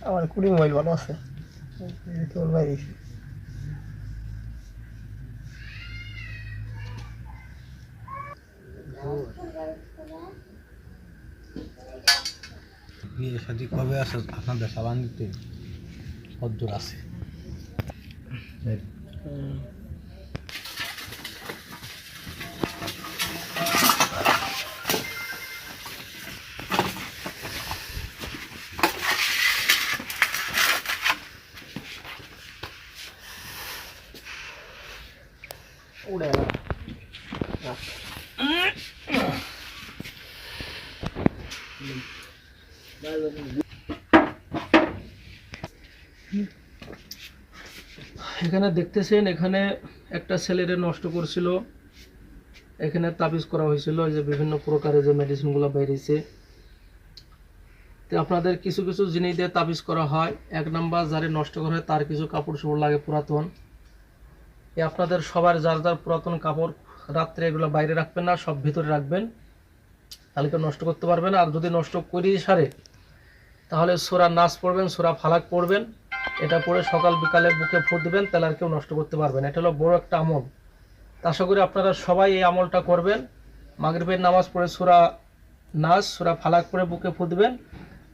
আমার কুড়ি মোবাইল ভালো আছে তোর ভাই বিয়ে শাদী কবে আছে আপনাদের সাবান দিতে কদ্দূর আছে উড়ে না এখানে দেখতেছেন এখানে একটা ছেলেরে নষ্ট করছিল এখানে তাবিজ করা হয়েছিল যে বিভিন্ন প্রকারের যে মেডিসিনগুলো বেরিয়েছে তো আপনাদের কিছু কিছু জিনিস দিয়ে তাবিজ করা হয় এক নাম্বার যারে নষ্ট করা হয় তার কিছু কাপড় চোপড় লাগে পুরাতন আপনাদের সবার যার যার পুরাতন কাপড় রাত্রে এগুলো বাইরে রাখবেন না সব ভিতরে রাখবেন তাহলে কেউ নষ্ট করতে পারবেন আর যদি নষ্ট করি সারে তাহলে সূরা নাস পড়বেন সূরা ফালাক পড়বেন এটা পড়ে সকাল বিকালে বুকে ফু দিবেন তাহলে আর কেউ নষ্ট করতে পারবেন এটা হলো বড় একটা আমল আশা করি আপনারা সবাই এই আমলটা করবেন মাগরিবের নামাজ পড়ে সূরা নাস সূরা ফালাক পড়ে বুকে ফু দিবেন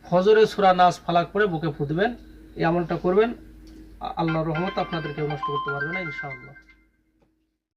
ফজরে সূরা নাস ফালাক পড়ে বুকে ফু দিবেন এই আমলটা করবেন আল্লাহর রহমত আপনাদের কেউ নষ্ট করতে পারবে না ইনশাআল্লাহ